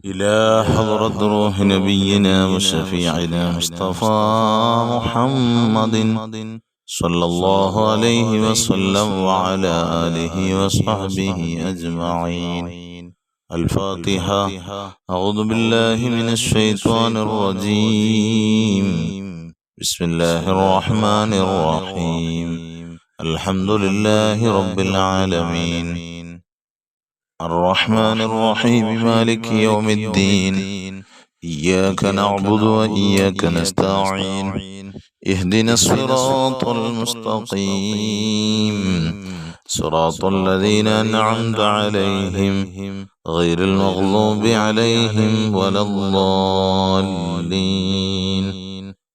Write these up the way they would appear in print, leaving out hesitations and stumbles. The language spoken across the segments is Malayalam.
إلى حضرة روح نبينا وشفيعنا مصطفى محمد صلى الله عليه وسلم وعلى آله وصحبه أجمعين. الفاتحة. أعوذ بالله من الشيطان الرجيم. بسم الله الرحمن الرحيم. الحمد لله رب العالمين الرحمن الرحيم مالك يوم الدين إياك نعبد وإياك نستعين اهدنا الصراط المستقيم صراط الذين أنعمت عليهم غير المغضوب عليهم ولا الضالين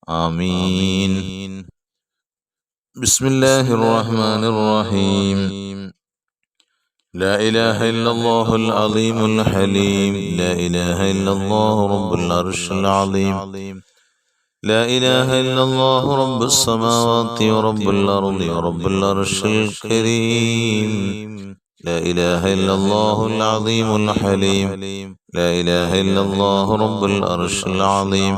آمين. بسم الله الرحمن الرحيم. لا إله إلا الله العظيم الحليم. لا إله إلا الله رب العرش العظيم. لا إله إلا الله رب السماوات ورب الأرض ورب العرش الكريم. لا إله إلا الله العظيم الحليم. لا إله إلا الله رب العرش العظيم.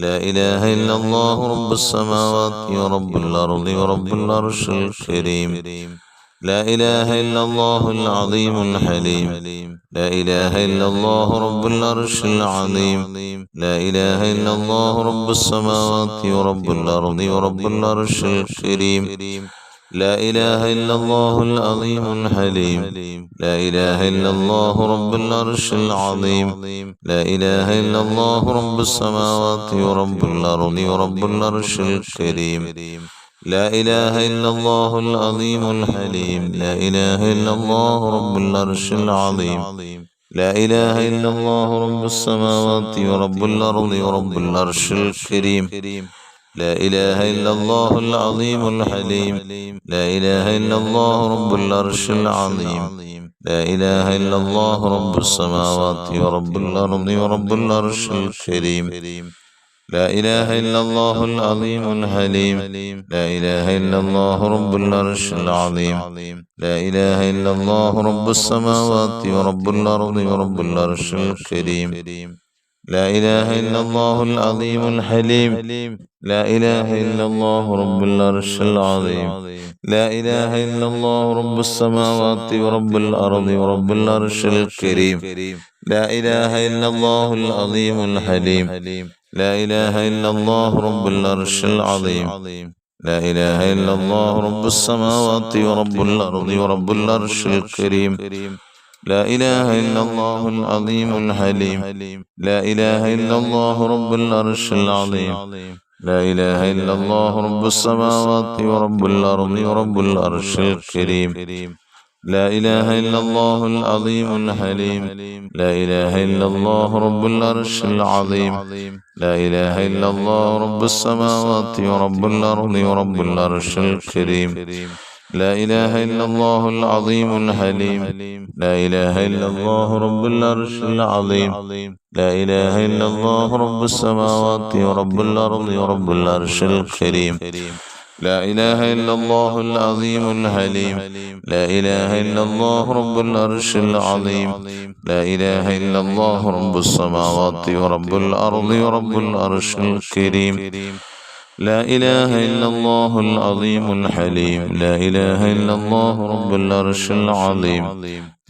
لا إله إلا الله رب السماوات ورب الأرض ورب العرش الكريم. لا إله إلا الله العظيم الحليم. لا إله إلا الله رب العرش العظيم. لا إله إلا الله رب السماوات ورب الأرض ورب العرش الكريم. لا إله إلا الله العظيم الحليم. لا إله إلا الله رب العرش العظيم. لا إله إلا الله رب السماوات ورب الأرض ورب العرش الكريم. لا إله إلا الله العظيم الحليم. لا إله إلا الله رب العرش العظيم. لا إله إلا الله رب السماوات ورب الأرض ورب العرش الكريم. لا إله إلا الله العظيم الحليم. لا إله إلا الله رب العرش العظيم. لا إله إلا الله رب السماوات ورب الأرض ورب العرش الكريم. لا إله إلا الله العظيم الحليم. لا إله إلا الله رب العرش العظيم. لا إله إلا الله رب السماوات ورب الأرض ورب العرش الكريم. لا إله إلا الله العظيم الحليم. لا إله إلا الله رب العرش العظيم. لا إله إلا الله رب السماوات ورب الأرض ورب العرش الكريم. لا إله إلا الله العظيم الحليم. لا إله إلا الله رب العرش العظيم. لا إله إلا الله رب السماوات ورب الأرض ورب العرش الكريم. لا إله إلا الله العظيم الحليم. لا إله إلا الله رب العرش العظيم. لا إله إلا الله رب السماوات ورب الأرض ورب العرش الكريم. لا إله إلا الله العظيم الحليم. لا إله إلا الله رب العرش العظيم. لا إله إلا الله رب السماوات ورب الأرض ورب العرش الكريم. لا إله إلا الله العظيم الحليم. لا إله إلا الله رب العرش العظيم. لا إله إلا الله رب السماوات ورب الأرض ورب العرش الكريم. لا إله إلا الله العظيم الحليم. لا إله إلا الله رب العرش العظيم. لا إله إلا الله رب السماوات ورب الأرض ورب العرش الكريم. لا إله إلا الله العظيم الحليم. لا إله إلا الله رب العرش العظيم.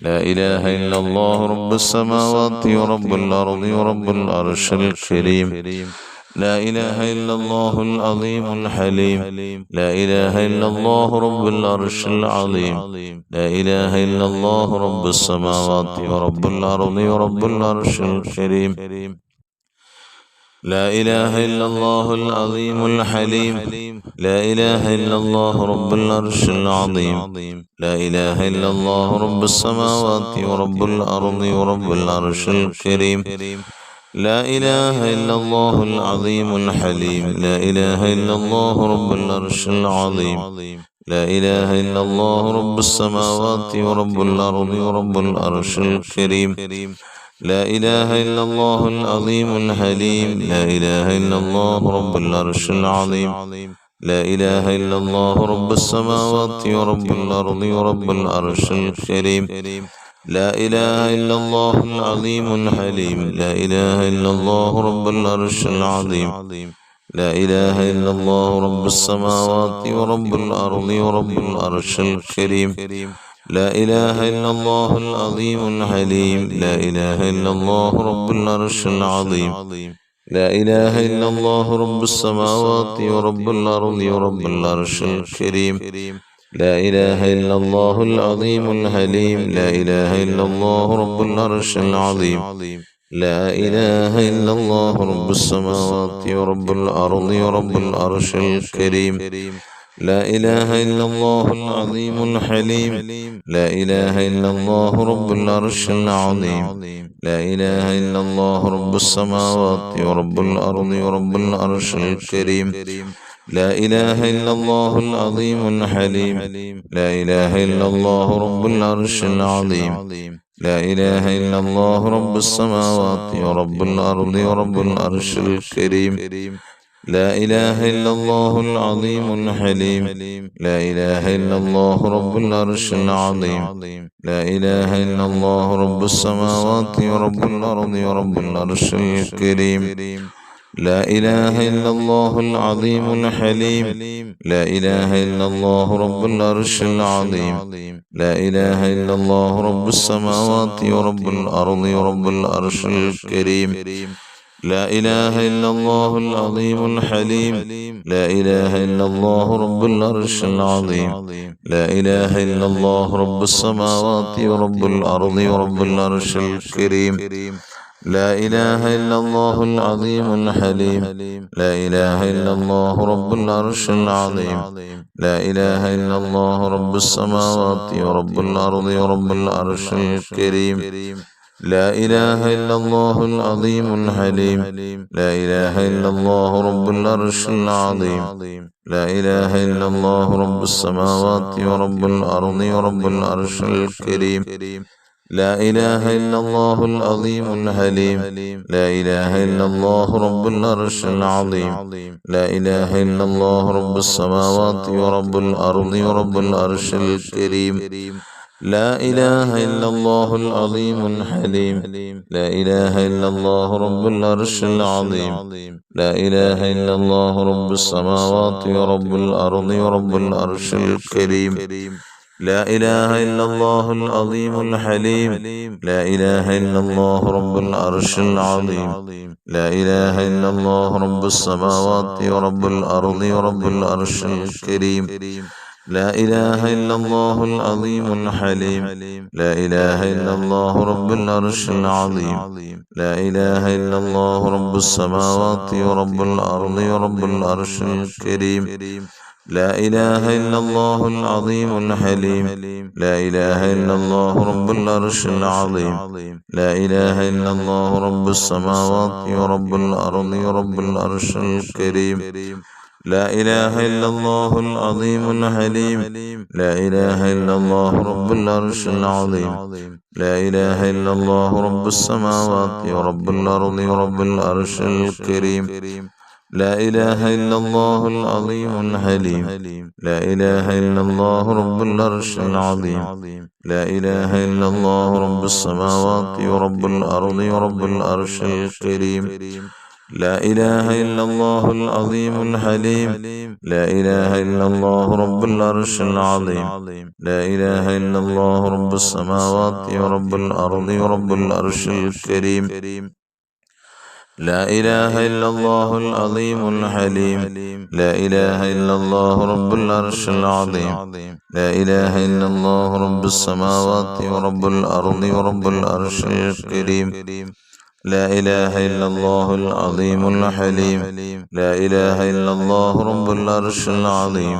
لا إله إلا الله رب السماوات ورب الأرض ورب العرش الكريم. لا إله إلا الله العظيم الحليم. لا إله إلا الله رب العرش العظيم. لا إله إلا الله رب السماوات ورب الأرض ورب العرش الكريم. لا إله إلا الله العظيم الحليم. لا إله إلا الله رب العرش العظيم. لا إله إلا الله رب السماوات ورب الأرض ورب العرش الكريم. لا إله إلا الله العظيم الحليم. لا إله إلا الله رب العرش العظيم. لا إله إلا الله رب السماوات ورب الأرض ورب العرش الكريم. لا إله إلا الله العظيم الحليم. لا إله إلا الله رب العرش العظيم. لا إله إلا الله رب السماوات ورب الأرض ورب العرش الكريم. لا إله إلا الله العظيم الحليم لا إله إلا الله رب العرش العظيم لا إله إلا الله رب السماوات ورب الأرض ورب العرش الكريم لا إله إلا الله العظيم الحليم لا إله إلا الله رب العرش العظيم لا إله إلا الله رب السماوات ورب الأرض ورب العرش الكريم لا إله إلا الله العظيم الحليم لا إله إلا الله رب العرش العظيم لا إله إلا الله رب السماوات ورب الأرض ورب العرش الكريم لا إله إلا الله العظيم الحليم لا إله إلا الله رب العرش العظيم لا إله إلا الله رب السماوات ورب الأرض ورب العرش الكريم لا إله إلا الله العظيم الحليم لا إله إلا الله رب العرش العظيم لا إله إلا الله رب السماوات ورب الأرض ورب العرش الكريم لا إله إلا الله العظيم الحليم لا إله إلا الله رب العرش العظيم لا إله إلا الله رب السماوات ورب الأرض ورب العرش الكريم لا إله إلا الله العظيم الحليم لا إله إلا الله رب العرش العظيم لا إله إلا الله رب السماوات ورب الأرض ورب العرش الكريم لا إله إلا الله العظيم الحليم لا إله إلا الله رب العرش العظيم لا إله إلا الله رب السماوات ورب الأرض ورب العرش الكريم لا إله إلا الله العظيم الحليم لا إله إلا الله رب العرش العظيم لا إله إلا الله رب السماوات ورب الأرض ورب العرش الكريم لا إله إلا الله العظيم الحليم لا إله إلا الله رب العرش العظيم لا إله إلا الله رب السماوات ورب الأرض ورب العرش الكريم لا إله إلا الله العظيم الحليم لا إله إلا الله رب العرش العظيم لا إله إلا الله رب السماوات ورب الأرض ورب العرش الكريم لا إله إلا الله العظيم الحليم لا إله إلا الله رب العرش العظيم لا إله إلا الله رب السماوات ورب الأرض ورب العرش الكريم لا إله إلا الله العظيم الحليم لا إله إلا الله رب العرش العظيم لا إله إلا الله رب السماوات ورب الأرض ورب العرش الكريم لا إله إلا الله العظيم الحليم لا إله إلا الله رب العرش العظيم لا إله إلا الله رب السماوات ورب الأرض ورب العرش الكريم لا إله إلا الله العظيم الحليم لا إله إلا الله رب العرش العظيم لا إله إلا الله رب السماوات ورب الأرض ورب العرش الكريم لا إله إلا الله العظيم الحليم لا إله إلا الله رب العرش العظيم لا إله إلا الله رب السماوات ورب الأرض ورب العرش الكريم لا إله إلا الله العظيم الحليم لا إله إلا الله رب العرش العظيم لا إله إلا الله رب السماوات ورب الأرض ورب العرش الكريم لا إله إلا الله العظيم الحليم لا إله إلا الله رب العرش العظيم لا إله إلا الله رب السماوات ورب الأرض ورب العرش الكريم لا إله إلا الله العظيم الحليم لا إله إلا الله رب العرش العظيم لا إله إلا الله رب السماوات ورب الأرض ورب العرش الكريم لا إله إلا الله العظيم الحليم لا إله إلا الله رب العرش العظيم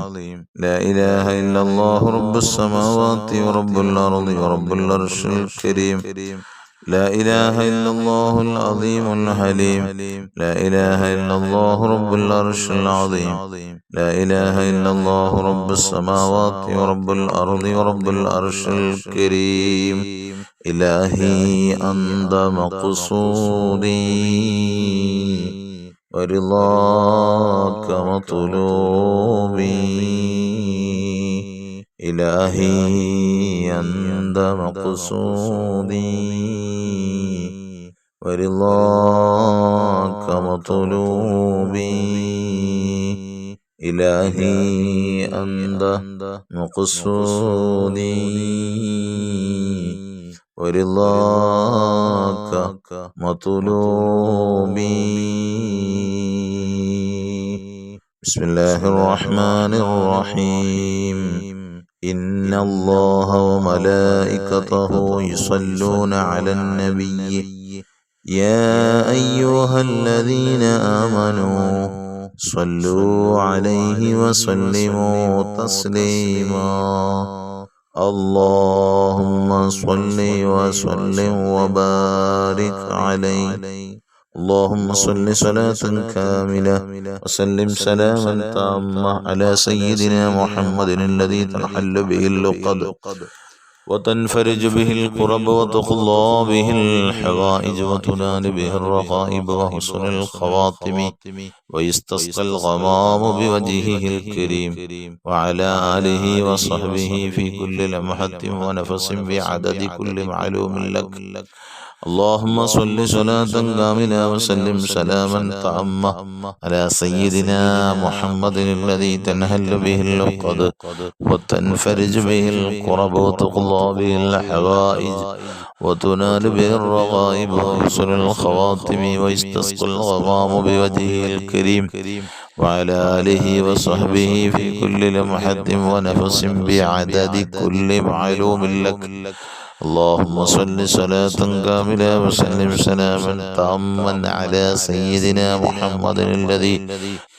لا إله إلا الله رب السماوات ورب الأرض ورب العرش الكريم لا إله إلا الله العظيم الحليم لا إله إلا الله رب العرش العظيم لا إله إلا الله رب السماوات ورب الأرض ورب العرش الكريم إلهي أنت مقصودي ورضاك مطلوبي إلهي أنت مقصودي ورضاك مطلوبي إلهي أنت مقصودي ورضاك مطلوبي. بسم الله الرحمن الرحيم. إن الله وملائكته يصلون على النبي يا أيها الذين آمنوا صلوا عليه وسلموا تسليما. اللهم صل وسلم وبارك عليه. اللهم صل صلاة كاملة وسلم سلاما تاما على سيدنا محمد الذي تنحل به اللقد وتنفرج به الكرب وتقضى به الحوائج وتنال به الرغائب وحسن الخواتم ويستسقى الغمام بوجهه الكريم وعلى آله وصحبه في كل لمحة ونفس بعدد كل معلوم لك. اللهم صل صلاة كاملة وسلم سلاما تاما على سيدنا محمد الذي تنهل به اللقد وتنفرج به الكرب وتقضى به الحوائج وتنال به الرغائب وحسن الخواتم ويستسقى الغمام بوجهه الكريم وعلى آله وصحبه في كل لمحة ونفس بعدد كل معلوم لك. اللهم صل صلاة كاملة وسلم سلاما تاما على سيدنا محمد الذي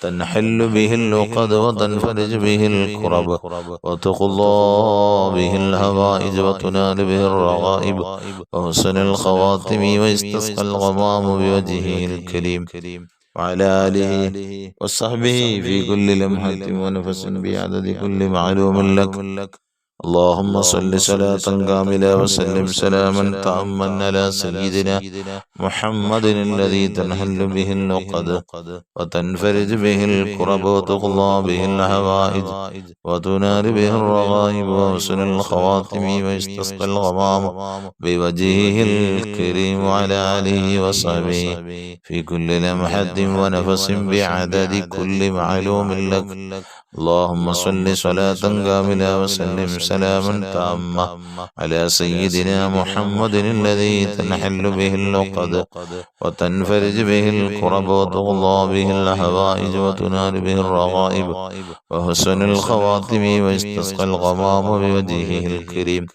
تنحل به اللقد وتنفرج به الكرب وتقضى به الهوائج وتنال به الرغائب وحسن الخواتم ويستسقى الغمام بوجهه الكريم وعلى آله وصحبه في كل لمحة ونفس بعدد كل معلوم لك. اللهم صل صلاة كاملة وسلم سلاما تاما على سيدنا محمد الذي تنحل به اللقد وتنفرج به الكرب وتقضى به الحوائج وتنال به الرغائب وحسن الخواتم ويستسقى الغمام بوجهه الكريم وعلى آله وصحبه في كل لمحة ونفس بعدد كل معلوم لك. اللهم صل صلاة كاملة وسلم سلاما تاما على سيدنا محمد الذي تنحل به اللقد وتنفرج به الكرب وتقضى به الحوائج وتنال به الرغائب وحسن الخواتم ويستسقى الغمام بوجهه الكريم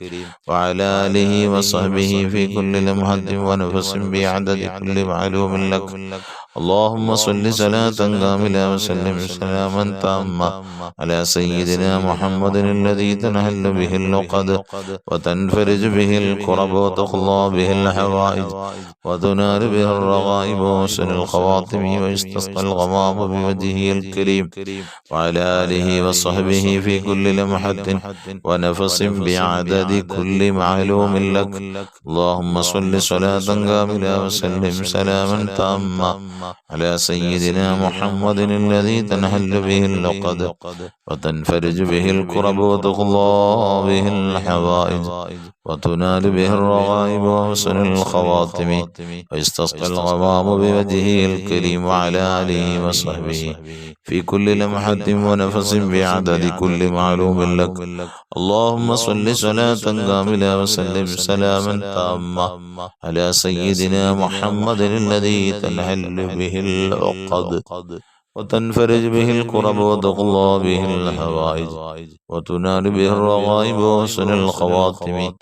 وعلى آله وصحبه في كل لمحة ونفس بعدد كل معلوم لك. اللهم صل صلاة كاملة وسلم سلاما تاما على سيدنا محمد الذي تنحل به اللقد وتنفرج به الكرب وتقضى به الحوائج وتنال به الرغائب وحسن الخواتم ويستسقى الغمام بوجهه الكريم وعلى آله وصحبه في كل لمحة ونفس بعدد كل معلوم لك. اللهم صل صلاة كاملة وسلم سلاما تاما على سيدنا محمد الذي تنحل به اللقد وتنفرج به الكرب وتقضى به الحوائج وتنال به الرغائب وحسن الخواتم ويستسقى الغمام بوجهه الكريم وعلى آله وصحبه في كل لمحة ونفس بعدد كل معلوم لك. اللهم صل صلاة كاملة وسلم سلاما تاما على سيدنا محمد الذي تنحل به العقد وتنفرج به الكرب وتقضى به الحوائج وتنال به الرغائب وحسن الخواتم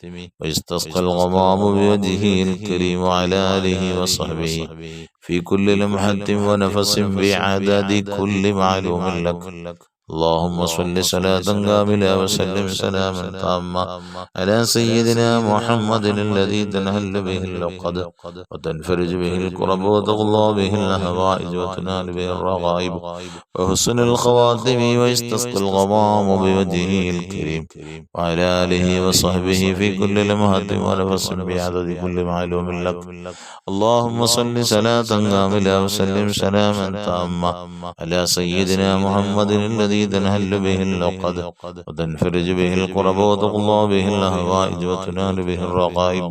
ويستسقى الغمام بوجهه الكريم وعلى آله وصحبه في كل لمحة ونفس بعدد كل معلوم لك. اللهم صل صلاة كاملة وسلم سلاما تاما على سيدنا محمد الذي تنحل به اللقد وتنفرج به الكرب وتقضى به الحوائج وتنال به الرغائب وحسن الخواتم ويستسقى الغمام بوجهه الكريم وعلى آله وصحبه في كل لمحة ونفس بعدد كل معلوم لك. اللهم صل صلاة كاملة وسلم سلاما تاما على سيدنا محمد الذي الذي تنهل به العقد وتنفرج به الكرب وتقضى به الهوائج وتنال به الرغائب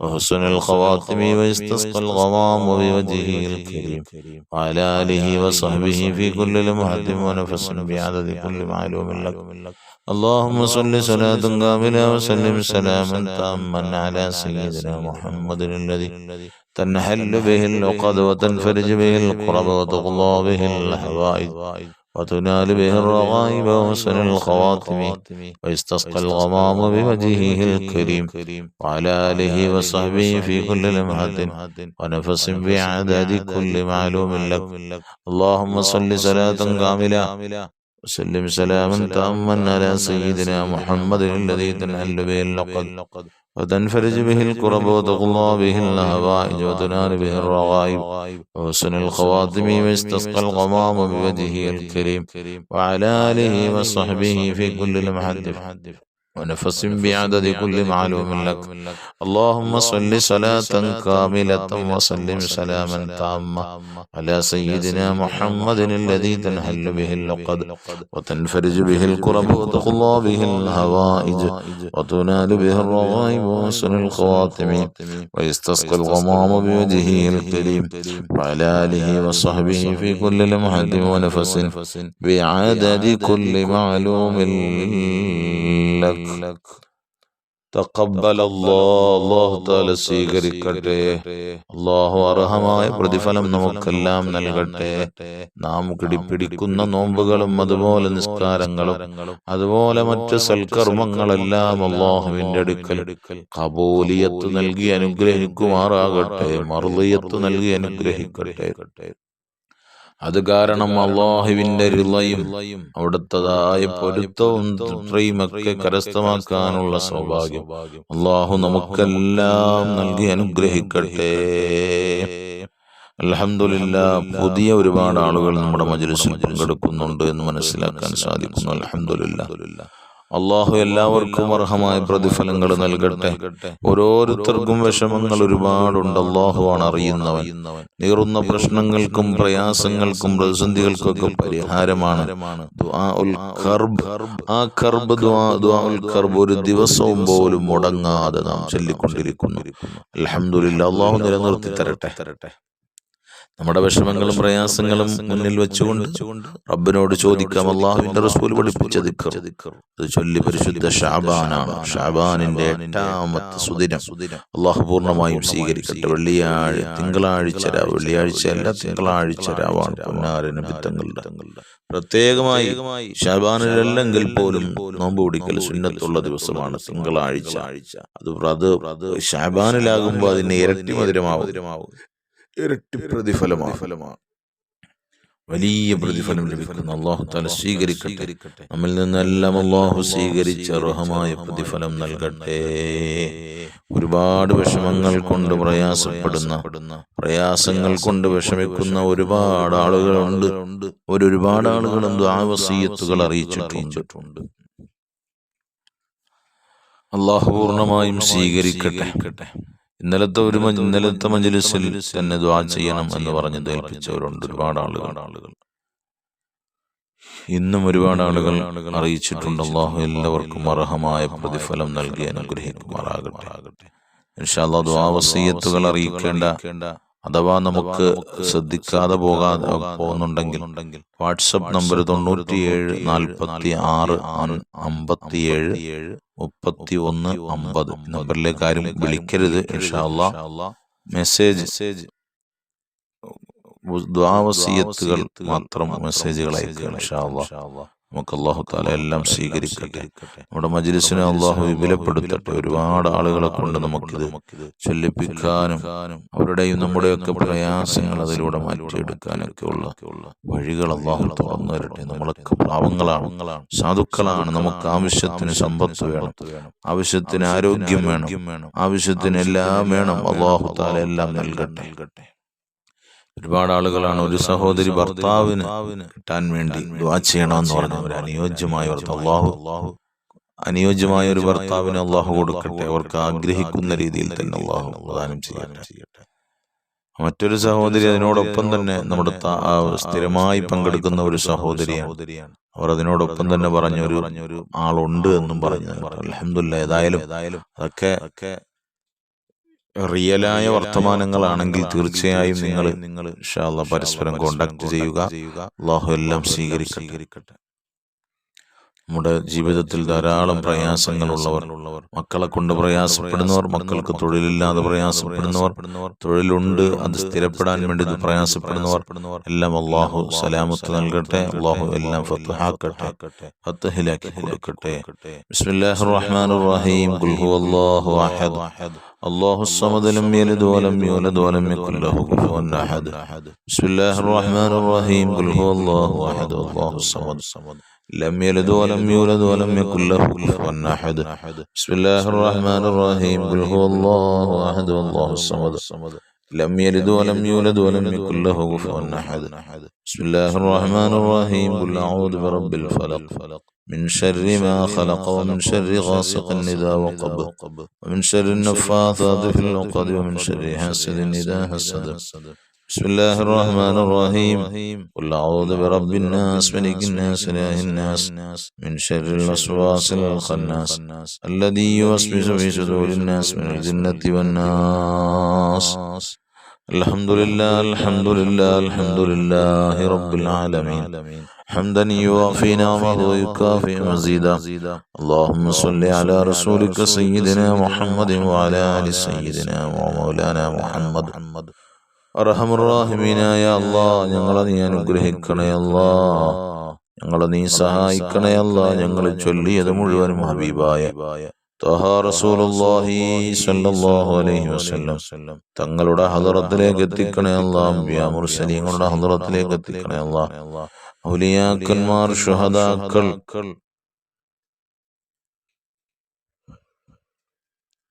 وحسن الخواتم ويستسقى الغمام بوجهه الكريم وعلى آله وصحبه في كل لمحة ونفس بعدد كل معلوم لك. اللهم صل صلاة كاملة وسلم سلاما تاما على سيدنا محمد الذي تنحل به العقد وتنفرج به الكرب وتقضى به الحوائج وتنال به الرغائب وحسن الخواتم ويستسقى الغمام بوجهه الكريم وعلى آله وصحبه في كل لمحة ونفس بعدد كل معلوم لك. اللهم صل صلاة كاملة وسلم سلاما تاما على سيدنا محمد الذي تنحل به العقد وتنفرج به الكرب وتقضى به الهوائج وتنال به الرغائب وحسن الخواتم ويستسقى الغمام بوجهه الكريم وعلى آله وصحبه في كل لمحة ونفس بعدد كل معلوم لك. اللهم صل صلاة كاملة وسلم سلاما تاما على سيدنا محمد الذي تنحل به العقد وتنفرج به الكرب وتقضى به الهوائج وتنال به الرغائب وحسن الخواتم ويستسقى الغمام بوجهه الكريم وعلى آله وصحبه في كل لمحة ونفس بعدد كل معلوم لك. തഖബ്ബൽ അല്ലാഹു തആല സ്വീകരിക്കട്ടെ. അല്ലാഹു അർഹമായ പ്രതിഫലം നമുക്കെല്ലാം നൽകട്ടെ. നാം പിടിക്കുന്ന നോമ്പുകളും അതുപോലെ നിസ്കാരങ്ങളും അതുപോലെ മറ്റ് സൽക്കർമ്മങ്ങളെല്ലാം അല്ലാഹുവിന്റെ അടുക്കൽ ഖബൂലിയത്ത് നൽകി അനുഗ്രഹിക്കുമാറാകട്ടെ, മർളിയത്ത് നൽകി അനുഗ്രഹിക്കട്ടെ. അത് കാരണം അല്ലാഹുവിന്റെ റിളയും അവിടുത്തതായ പൊരുത്തവും തൃപ്തിയുമൊക്കെ കരസ്ഥമാക്കാനുള്ള സൗഭാഗ്യം അല്ലാഹു നമുക്കെല്ലാം നൽകി അനുഗ്രഹിക്കട്ടെ. അൽഹംദുലില്ലാഹ്, പുതിയ ഒരുപാട് ആളുകൾ നമ്മുടെ മജ്‌ലിസിൽ പങ്കെടുക്കുന്നുണ്ട് എന്ന് മനസ്സിലാക്കാൻ സാധിക്കുന്നു. അൽഹംദുലില്ലാഹ്. അള്ളാഹു എല്ലാവർക്കും അർഹമായ പ്രതിഫലങ്ങൾ നൽകട്ടെ. ഓരോരുത്തർക്കും വിഷമങ്ങൾ ഒരുപാടുണ്ട്. അള്ളാഹുവാണ് അറിയുന്നവൻ. നീറുന്ന പ്രശ്നങ്ങൾക്കും പ്രയാസങ്ങൾക്കും പ്രതിസന്ധികൾക്കൊക്കെ പരിഹാരമാണ് ദുആഉൽ കർബ്. ആ കർബ് ദുആഉൽ കർബ് ഒരു ദിവസവും പോലും മുടങ്ങാതെ നാം ചൊല്ലിക്കൊണ്ടിരിക്കുന്നു. അൽഹംദുലില്ലാഹ്. അള്ളാഹു നിലനിർത്തി തരട്ടെ. നമ്മുടെ വിഷമങ്ങളും പ്രയാസങ്ങളും മുന്നിൽ വെച്ചുകൊണ്ട് റബ്ബിനോട് ചോദിക്കാം. അല്ലാഹുവിന്റെ റസൂൽ പഠിപ്പിച്ച ദിക്ർ അത് ചൊല്ലി പരിശുദ്ധ ഷഅബാനാണ്. ഷഅബാനിന്റെ 8ാമത്തെ സുദിനം അല്ലാഹു പൂർണ്ണമായും സ്വീകരിക്കട്ടെ. തിങ്കളാഴ്ച രാവ്, വെള്ളിയാഴ്ചയല്ല തിങ്കളാഴ്ച രാവാണ് പൊന്നാര നബി തങ്ങളുടെ. പ്രത്യേകമായി ഷഅബാനിലല്ലെങ്കിൽ പോലും നോമ്പ് പിടിക്കൽ സുന്നത്തുള്ള ദിവസമാണ് തിങ്കളാഴ്ച. അത് ഷഅബാനിലാകുമ്പോൾ അതിന് ഇരട്ടി മധുരമാവും, ഇരട്ടി പ്രതിഫലമാണ്, വലിയ പ്രതിഫലം ലഭിക്കുന്നു. അല്ലാഹു തആല സ്വീകരിക്കട്ടെ. നമ്മിൽ നിന്നെല്ലാം അല്ലാഹു സ്വീകരിച്ച അർഹമായ പ്രതിഫലം നൽകട്ടെ. ഒരുപാട് വിഷമങ്ങൾ കൊണ്ട് പ്രയാസങ്ങൾ കൊണ്ട് വിഷമിക്കുന്ന ഒരുപാട് ആളുകളുണ്ട്. ഒരുപാട് ആളുകളും ദുആ വസിയത്തുകൾ അറിയിച്ചിട്ടുണ്ട്. അല്ലാഹു പൂർണ്ണമായും സ്വീകരിക്കട്ടെ. ഇന്നലത്തെ മജ്‌ലിസിൽ തന്നെ ദുആ ചെയ്യണം എന്ന് പറഞ്ഞ് ഏൽപ്പിച്ചവരുണ്ട് ഒരുപാട് ആളുകൾ. ഇന്നും ഒരുപാട് ആളുകൾ അറിയിച്ചിട്ടുണ്ട്. അല്ലാഹു എല്ലാവർക്കും അർഹമായ പ്രതിഫലം നൽകി അനുഗ്രഹിക്കുമാറാകട്ടെ. ഇൻഷാ അല്ലാഹ് ദുആ വസിയത്തുകൾ അറിയിക്കേണ്ട അഥവാ നമുക്ക് ശ്രദ്ധിക്കാതെ പോകുന്നുണ്ടെങ്കിൽ വാട്സപ്പ് നമ്പർ 97 46 57 31 50 നമ്പറിലേക്ക് ആരും വിളിക്കരുത്. ഇൻഷാ അല്ലാഹ് മെസ്സേജ് ദുആ വസിയത്തുകൾ മാത്രം മെസ്സേജുകൾ അയക്കുക. ഇൻഷാ അല്ലാഹ് നമുക്ക് അല്ലാഹു തആല എല്ലാം സ്വീകരിക്കട്ടെ. നമ്മുടെ മജ്‌ലിസിനെ അല്ലാഹു വിപുലപ്പെടുത്തട്ടെ. ഒരുപാട് ആളുകളെ കൊണ്ട് നമുക്കിത് ചൊല്ലിപ്പിക്കാനും അവരുടെയും നമ്മുടെയൊക്കെ പ്രയാസങ്ങൾ അതിലൂടെ മാറ്റിയെടുക്കാനൊക്കെ ഉള്ള വഴികൾ അല്ലാഹു തുറന്നു തരട്ടെ. നമ്മളൊക്കെ പാവങ്ങളാണ്, സാധുക്കളാണ്. നമുക്ക് ആവശ്യത്തിന് സമ്പത്ത് വേണം, ആവശ്യത്തിന് ആരോഗ്യം വേണം, ആവശ്യത്തിന് എല്ലാം വേണം. അല്ലാഹു തആല എല്ലാം നൽകട്ടെ. ഒരുപാട് ആളുകളാണ് ഒരു സഹോദരി ഭർത്താവിന് കിട്ടാൻ വേണ്ടി ദുആ ചെയ്യണമെന്ന് പറഞ്ഞു. ഒരു അനുയോജ്യമായ ഒരു ഭർത്താവിന് അല്ലാഹു കൊടുക്കട്ടെ. അവർക്ക് ആഗ്രഹിക്കുന്ന രീതിയിൽ തന്നെ അല്ലാഹു പ്രദാനം ചെയ്യട്ടെ. മറ്റൊരു സഹോദരി അതിനോടൊപ്പം തന്നെ നമ്മുടെ സ്ഥിരമായി പങ്കെടുക്കുന്ന ഒരു സഹോദരിയാണ്. അവർ അതിനോടൊപ്പം തന്നെ പറഞ്ഞൊരു ആളുണ്ട് എന്നും പറഞ്ഞു. അൽഹംദുലില്ലാഹ്. ഏതായാലും അതൊക്കെ റിയലായ വർത്തമാനങ്ങളാണെങ്കിൽ തീർച്ചയായും നിങ്ങൾ ഇൻഷാ അല്ലാഹ് പരസ്പരം കോണ്ടാക്ട് ചെയ്യുക. അല്ലാഹു എല്ലാം സ്വീകരിക്കട്ടെ. നമ്മുടെ ജീവിതത്തിൽ ധാരാളം പ്രയാസങ്ങളുള്ളവർ, മക്കളെ കൊണ്ട് പ്രയാസപ്പെടുന്നവർ, മക്കൾക്ക് തൊഴിലില്ലാതെ പ്രയാസപ്പെടുന്നവർ, തൊഴിലുണ്ട് അത് സ്ഥിരപ്പെടാൻ വേണ്ടി പ്രയാസപ്പെടുന്നവർ എല്ലാം അള്ളാഹു സലാമത്ത് നൽകട്ടെ. അള്ളാഹു എല്ലാം ഫത്ഹിലാക്കി കൊടുക്കട്ടെ. ബിസ്മില്ലാഹിർ റഹ്മാനിർ റഹീം. ഖുൽ ഹുവല്ലാഹു അഹദ് അല്ലാഹുസ് സമദ് ലം യലിദ് വലം യൂലദ് വലം യകുൽ ലഹു കുഫുവൻ അഹദ്. ബിസ്മില്ലാഹിർ റഹ്മാനിർ റഹീം. ഖുൽ ഹുവല്ലാഹു അഹദ് അല്ലാഹുസ് സമദ് لم يلد ولم يولد ولم يكن له كفوا أحد. بسم الله الرحمن الرحيم. قل هو الله أحد الله الصمد لم يلد ولم يولد ولم يكن له كفوا أحد. بسم الله الرحمن الرحيم. قل أعوذ برب الفلق من شر ما خلق ومن شر غاسق إذا وقب ومن شر النفاثات في العقد ومن شر حاسد إذا حسد. بسم الله الرحمن الرحيم. قل أعوذ برب الناس ملك الناس إله الناس من شر الوسواس الخناس الذي يوسوس في صدور الناس من الجنة والناس. الحمد لله الحمد لله الحمد لله رب العالمين حمدا يوافي نعمه ويكافئ مزيدا. اللهم صل على رسولك سيدنا محمد وعلى آل سيدنا ومولانا محمد. അർഹമുർറാഹിമീനായ അല്ലാഹ്, ഞങ്ങളെ നീ അനുഗ്രഹിക്കണേ അല്ലാഹ്, ഞങ്ങളെ നീ സഹായിക്കണേ അല്ലാഹ്. ഞങ്ങൾ ചൊല്ലിയത് മുഴുവനും ഹബീബായ ത്വഹ റസൂലുള്ളാഹി സ്വല്ലല്ലാഹു അലൈഹി വസല്ലം തങ്ങളുടെ ഹളറത്തിലേക്ക് എത്തിക്കണേ അല്ലാഹ്. അംബിയാ മുർസലീങ്ങളുടെ ഹളറത്തിലേക്ക് എത്തിക്കണേ അല്ലാഹ്. ഔലിയാക്കന്മാർ, ശുഹദാക്കൾ,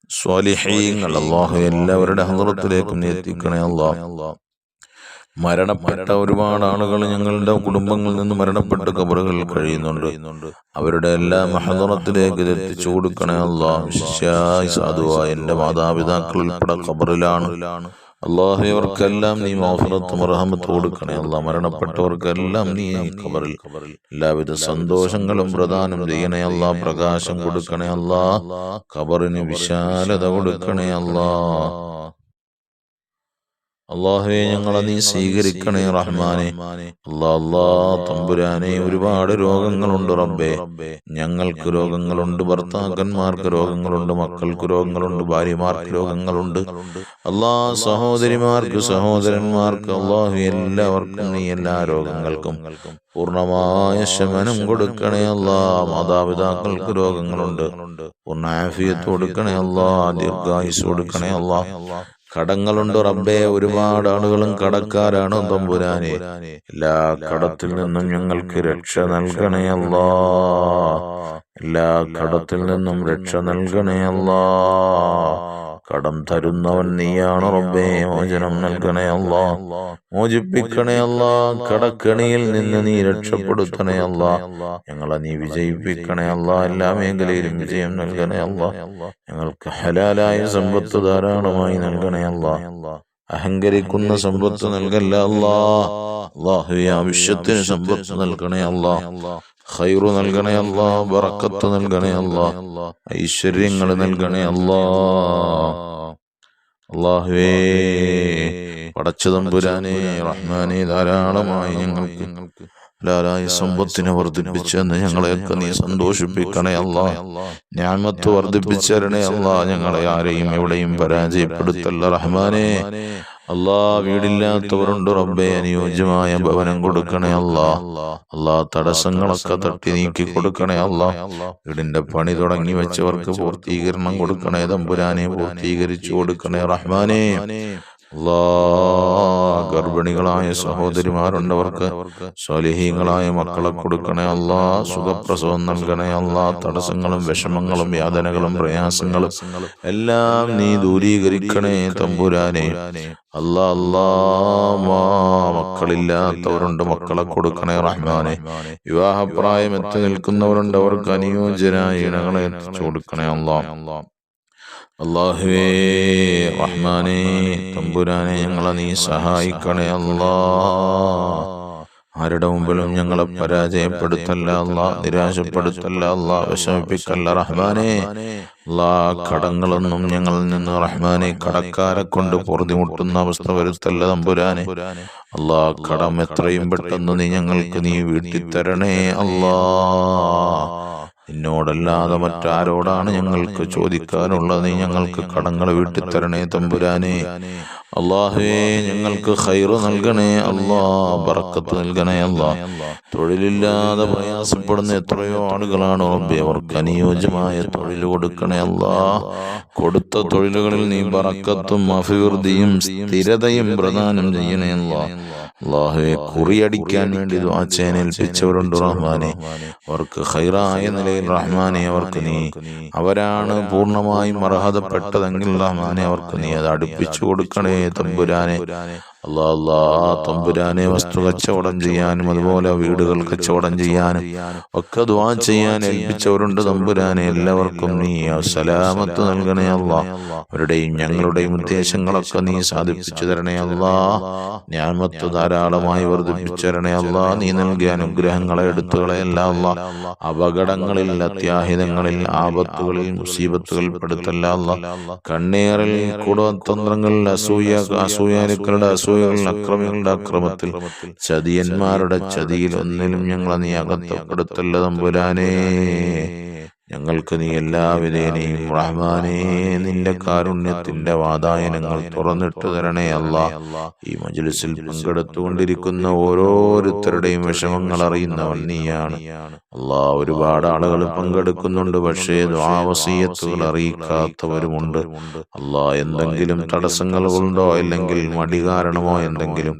സ്വാലിഹീങ്ങൾ, അല്ലാഹു എല്ലാവരുടെ ഹളറത്തിലേക്കും നീ എത്തിക്കണേ അല്ലാഹ്. മരണപ്പെട്ട ഒരുപാട് ആളുകൾ ഞങ്ങളുടെ കുടുംബങ്ങളിൽ നിന്ന് മരണപ്പെട്ട് ഖബറുകളിൽ കഴിയുന്നുണ്ട്. അവരുടെ എല്ലാം ഹളറത്തിലേക്ക് എത്തിച്ചു കൊടുക്കണേ അല്ലാഹ്. വിശിഷ്യായ സാധുവായ എൻ്റെ മാതാപിതാക്കൾ ഉൾപ്പെടെ ഖബറിലാണ്. അല്ലാഹു അവർക്കെല്ലാം നീ മഗ്ഫിറത്തും റഹ്മത്തും കൊടുക്കണേ അല്ലാഹ്. മരണപ്പെട്ടവർക്കെല്ലാം നീ ഖബറിൽ എല്ലാവിധ സന്തോഷങ്ങളും പ്രദാനം ചെയ്യണേ അല്ലാഹ്. പ്രകാശം കൊടുക്കണേ അല്ലാഹ്. ഖബറിന് വിശാലത കൊടുക്കണേ അല്ലാഹ്. അല്ലാഹുവേ, ഞങ്ങളെ നീ സ്വീകരിക്കണേ റഹ്മാനെ. അല്ലാഹ് തമ്പുരാനെ, ഒരുപാട് രോഗങ്ങളുണ്ട് റബ്ബേ. ഞങ്ങൾക്ക് രോഗങ്ങളുണ്ട്, ഭർത്താക്കന്മാർക്ക് രോഗങ്ങളുണ്ട്, മക്കൾക്ക് രോഗങ്ങളുണ്ട്, ഭാര്യമാർക്ക് രോഗങ്ങളുണ്ട്. അല്ലാഹ് സഹോദരിമാർക്ക്, സഹോദരന്മാർക്ക്, അല്ലാഹു എല്ലാവർക്കും നീ എല്ലാ രോഗങ്ങൾക്കും പൂർണ്ണമായ ശമനം കൊടുക്കണേ അല്ലാഹ്. മാതാപിതാക്കൾക്ക് രോഗങ്ങളുണ്ട്, പൂർണ്ണ ആഫിയത്ത് കൊടുക്കണേ അല്ലാഹ്. ദീർഘായുസ് കൊടുക്കണേ അല്ലാഹ്. കടങ്ങളുണ്ട് റബ്ബേ, ഒരുപാട് ആളുകളും കടക്കാരാണ് തമ്പുരാനെ. എല്ലാ കടത്തിൽ നിന്നും ഞങ്ങൾക്ക് രക്ഷ നൽകണേ അല്ലാഹ്. എല്ലാ കടത്തിൽ നിന്നും രക്ഷ നൽകണേ അല്ലാഹ്. കടം തരുന്നവൻ നീയാണ് റബ്ബേ. മോചനം നൽകണേ അല്ലാഹ്. മോചിപ്പിക്കണേ അല്ലാഹ്. കടക്കണിയിൽ നിന്ന് നീ രക്ഷപ്പെടുത്തണേ അല്ലാഹ്. ഞങ്ങളെ നീ വിജയിപ്പിക്കണേ അല്ലാഹ്. എല്ലാ മേഖലയിലും വിജയം നൽകണേ അല്ലാഹ്. ഞങ്ങൾക്ക് ഹലാലായ സമ്പത്ത് ധാരാളമായി നൽകണേ അല്ലാഹ്. അഹങ്കരിക്കുന്ന സമ്പത്ത് നൽകല്ല അല്ലാഹ്. അല്ലാഹുവേ, ആവശ്യത്തിന് സമ്പത്ത് നൽകണേ അല്ലാഹ്. ഖൈറു നൽകണേ അല്ലാഹ്. ബറക്കത്ത് നൽകണേ അല്ലാഹ്. ഐശ്വര്യങ്ങൾ നൽകണേ അല്ലാഹ്. അല്ലാഹുവേ, പടച്ച തമ്പുരാനെ റഹ്മാനെ, ധാരാളമായി ഞങ്ങൾക്ക് ഹലാലായ സമ്പത്തിനെ വർദ്ധിപ്പിച്ചെന്ന് ഞങ്ങളെയൊക്കെ നീ സന്തോഷിപ്പിക്കണേ അല്ലാഹ്. നിഅമത്ത് വർദ്ധിപ്പിച്ചരണേ അല്ലാഹ്. ഞങ്ങളെ ആരെയും എവിടെയും പരാജയപ്പെടുത്തല്ല റഹ്മാനെ. അല്ലാഹ്, വീടില്ലാത്തവരുണ്ട് റബ്ബേ, അനുയോജ്യമായ ഭവനം കൊടുക്കണേ അല്ലാഹ്. അല്ലാഹ്, തടസ്സങ്ങളൊക്കെ തട്ടി നീക്കി കൊടുക്കണേ അല്ലാഹ്. വീടിന്റെ പണി തുടങ്ങി വെച്ചവർക്ക് പൂർത്തീകരണം കൊടുക്കണേ തമ്പുരാനെ. പൂർത്തീകരിച്ചു കൊടുക്കണേ റഹ്മാനെ. അല്ലാഹ്, ഗർഭിണികളായ സഹോദരിമാരുണ്ടവർക്ക് സ്വാലിഹീങ്ങളായ മക്കളെ കൊടുക്കണേ അല്ലാഹ്. സുഖപ്രസവം നൽകണേ അല്ലാഹ്. തടസ്സങ്ങളും വിഷമങ്ങളും യാതനകളും പ്രയാസങ്ങളും എല്ലാം നീ ദൂരീകരിക്കണേ തമ്പുരാനെ. അല്ലാഹ്, മക്കളില്ലാത്തവരുണ്ട്, മക്കളെ കൊടുക്കണേ റഹ്മാനെ. വിവാഹപ്രായം എത്തി നിൽക്കുന്നവരുണ്ട്, അവർക്ക് അനുയോജ്യരായ ഇണകളെ എത്തിച്ചു കൊടുക്കണേ അല്ലാഹ്. അല്ലാഹുവേ റഹ്മാനെ തമ്പുരാനെ, ഞങ്ങളെ നീ സഹായിക്കണേ അല്ലാഹ്. ആരുടെ മുമ്പിലും ഞങ്ങളെ പരാജയപ്പെടുത്തല്ല അല്ലാ, നിരാശപ്പെടുത്തല്ല അല്ലാ, വിഷമിപ്പിക്കല്ല റഹ്മാനേ. അല്ലാ, കടങ്ങളൊന്നും ഞങ്ങളിൽ നിന്ന് റഹ്മാനെ കടക്കാരെ കൊണ്ട് പൊറുതിമുട്ടുന്ന അവസ്ഥ വരുത്തല്ല തമ്പുരാനെ. അല്ലാ, കടം എത്രയും പെട്ടെന്ന് നീ വീട്ടിത്തരണേ അല്ലാ. നിന്നോടല്ലാതെ മറ്റാരോടാണ് ഞങ്ങൾക്ക് ചോദിക്കാനുള്ളത്? നീ ഞങ്ങൾക്ക് കടങ്ങൾ വീട്ടിത്തരണേ തമ്പുരാനെ. അല്ലാഹുവേ, ഞങ്ങൾക്ക് ഖൈറ് നൽകണേ അല്ലാ, ബറക്കത്ത് നൽകണേ അല്ലാ. തൊഴിലില്ലാതെ പ്രയാസപ്പെടുന്ന എത്രയോ ആളുകളാണ് റബ്ബേ, അവർക്ക് അനുയോജ്യമായ തൊഴിൽ കൊടുക്കണേ അല്ലാ. കൊടുത്ത തൊഴിലുകളിൽ നീ ബറക്കത്തും അഭിവൃദ്ധിയും സ്ഥിരതയും പ്രദാനം ചെയ്യണേ അല്ലാ. അല്ലാഹുവേ, കുറിയടിക്കാൻ വേണ്ടി ദുആ ചെയ്യാൻ ഏൽപ്പിച്ചവരുണ്ട് റഹ്മാനെ, അവർക്ക് ഖൈറായ നിലയിൽ റഹ്മാനെ അവരാണ് പൂർണ്ണമായും അർഹതപ്പെട്ടതെങ്കിൽ റഹ്മാനെ അവർക്ക് നീ അത് അടുപ്പിച്ചു കൊടുക്കണേ തമ്പുരാനെ. അല്ലാ തമ്പുരാനെ, വസ്തു കച്ചവടം ചെയ്യാനും അതുപോലെ വീടുകൾ കച്ചവടം ചെയ്യാനും ഒക്കെ ദുആ ചെയ്യാൻ ഏൽപ്പിച്ചവരുണ്ട് തമ്പുരാനെ. എല്ലാവർക്കും നീ സലാമത്ത് നൽകണേ അല്ലാ. അവരുടെയും ഞങ്ങളുടെയും ഉദ്ദേശങ്ങളൊക്കെ നീ സാധിപ്പിച്ചു തരണേ അല്ലാ. നിഅമത്ത് ധാരാളമായി വർദ്ധിപ്പിച്ചു തരണേ അല്ലാ. നീ നൽകിയ അനുഗ്രഹങ്ങളെ എടുത്തുകളയല്ല അല്ലാ. അപകടങ്ങളിൽ, അത്യാഹിതങ്ങളിൽ, ആപത്തുകളിൽ, മുസീബത്തുകൾ പെടുത്തല്ല അല്ലാ. കണ്ണേറിൽ, കുടതന്ത്രങ്ങളിൽ, അസൂയാലുക്കളുടെ അക്രമികളുടെ അക്രമത്തിൽ, ചതിയന്മാരുടെ ചതിയിൽ ഒന്നിലും ഞങ്ങളെ നീ അകത്തപ്പെടുത്തല്ല തമ്പുരാനേ. ഞങ്ങൾക്ക് നീ എല്ലാവിധേനയും റഹ്മാനേ നിന്റെ കാരുണ്യത്തിന്റെ വാതായനങ്ങൾ തുറന്നിട്ട് തരണേ അല്ലാ. ഈ മജ്ലിസിൽ പങ്കെടുത്തുകൊണ്ടിരിക്കുന്ന ഓരോരുത്തരുടെയും വിഷമങ്ങൾ അറിയുന്നവൻ നീയാണ് അല്ലാ. ഒരുപാട് ആളുകൾ പങ്കെടുക്കുന്നുണ്ട്, പക്ഷേ ദുആ വസിയത്തുകൾ അറിയിക്കാത്തവരുമുണ്ട് അല്ലാ. എന്തെങ്കിലും തടസ്സങ്ങൾ കൊണ്ടോ അല്ലെങ്കിൽ മടി കാരണമോ എന്തെങ്കിലും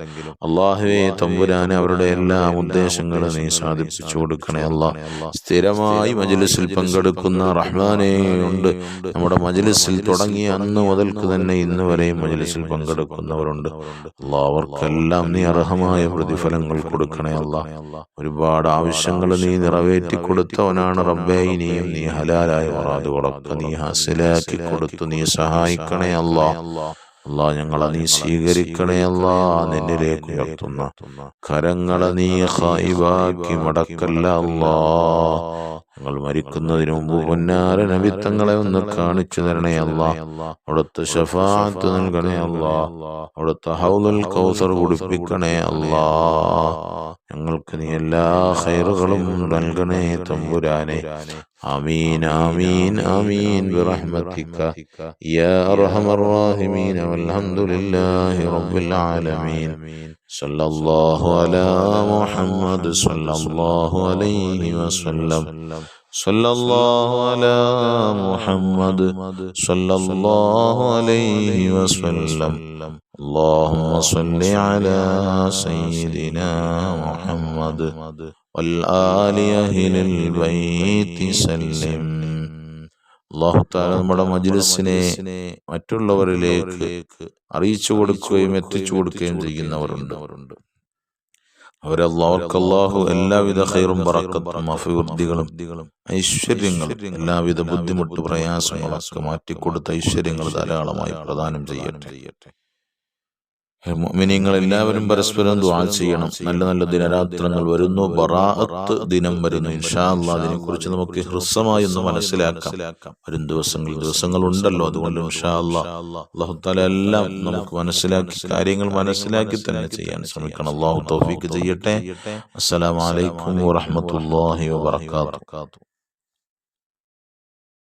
അല്ലാഹുവേ തമ്പുരാനെ അവരുടെ എല്ലാ ഉദ്ദേശങ്ങളും നീ സാധിപ്പിച്ചു കൊടുക്കണേ അല്ലാ. സ്ഥിരമായി മജ്ലിസിൽ പങ്കെടുക്കുന്ന റഹ്മാനേ ഉണ്ട്. നമ്മുടെ മജ്ലിസിൽ തുടങ്ങിയ അന്ന് മുതൽക്ക് തന്നെ ഇന്ന് വരെയും മജ്ലിസിൽ പങ്കെടുക്കുന്നവരുണ്ട് അല്ലാ. അവർക്കെല്ലാം നീ അർഹമായ പ്രതിഫലങ്ങൾ കൊടുക്കണേ അല്ലാ. ഒരുപാട് ആവശ്യങ്ങൾ നീ നിറവേറ്റി കൊടുത്തവനാണ് റബ്ബേ. ഇനിയും നീ ഹലാലായ മുറാദുകളൊക്കെ നീ ഹാസിലാക്കി കൊടുത്തു നീ സഹായിക്കണേ അല്ലാ. അല്ലാ, ഞങ്ങളെ നീ സ്വീകരിക്കണേ അല്ലാ. നിന്നിലേക്ക് ഉയർത്തുന്ന കരങ്ങളെ നീ ഖായിബാക്കി മടക്കല്ല അല്ലാ. ഞങ്ങൾ മരിക്കുന്നതിന് മുമ്പ് പൊന്നാര നബിത്തങ്ങളെ ഒന്ന് കാണിച്ചു തരണേ അല്ലാ. അവിടുത്തെ ശഫാഅത്ത് നൽകണേ അല്ലാ. അവിടുത്തെ ഹൗദുൽ കൗസർ കുടിപ്പിക്കണേ അല്ലാ. ഞങ്ങൾക്ക് നീ എല്ലാ ഖൈറുകളും നൽകണേ തമ്പുരാനെ. ആമീൻ ആമീൻ ആമീൻ ബിറഹ്മതിക യാ അർഹമർ റഹീമീൻ. വൽഹംദുലില്ലാഹി റബ്ബിൽ ആലമീൻ. സല്ലല്ലാഹു അലാ മുഹമ്മദ് സല്ലല്ലാഹു അലൈഹി വസല്ലം. സല്ലല്ലാഹു അലാ മുഹമ്മദ് സല്ലല്ലാഹു അലൈഹി വസല്ലം. اللهم صل على سيدنا محمد والآل أهل البيت سلم. അല്ലാഹു തആല നമ്മുടെ മജ്ലിസിനെ മറ്റുള്ളവരിലേക്ക് അറിയിച്ചു കൊടുക്കുകയും എത്തിച്ചു കൊടുക്കുകയും ചെയ്യുന്നവരുണ്ട്. അല്ലാഹു എല്ലാവിധ ഖൈറും ബറക്കത്തും അഭിവൃദ്ധികളും ഐശ്വര്യങ്ങളും എല്ലാവിധ ബുദ്ധിമുട്ട് പ്രയാസങ്ങളൊക്കെ മാറ്റിക്കൊടുത്ത ഐശ്വര്യങ്ങൾ ധാരാളമായി പ്രദാനം ചെയ്യട്ടെ. മുഅ്മിനീങ്ങൾ എല്ലാവരും പരസ്പരം ദുആ ചെയ്യണം. നല്ല നല്ല ദിനരാത്രങ്ങൾ വരുന്നു, ബറാഅത്ത് ദിനം വരുന്നു. ഇൻഷാ അല്ലാഹ് അതിനെക്കുറിച്ച് നമുക്ക് ഹ്രസ്വമായി ഒന്ന് മനസ്സിലാക്കാം. വരും ദിവസങ്ങൾ ഉണ്ടല്ലോ. അതുകൊണ്ട് ഇൻഷാ അല്ലാഹ് അല്ലാഹു തആല എല്ലാം നമുക്ക് കാര്യങ്ങൾ മനസ്സിലാക്കി തന്നെ ചെയ്യാൻ ശ്രമിക്കണം. അല്ലാഹു തൗഫീഖ് ചെയ്യട്ടെ. അസ്സലാമു അലൈക്കും വറഹ്മത്തുള്ളാഹി വബറകാതുഹു.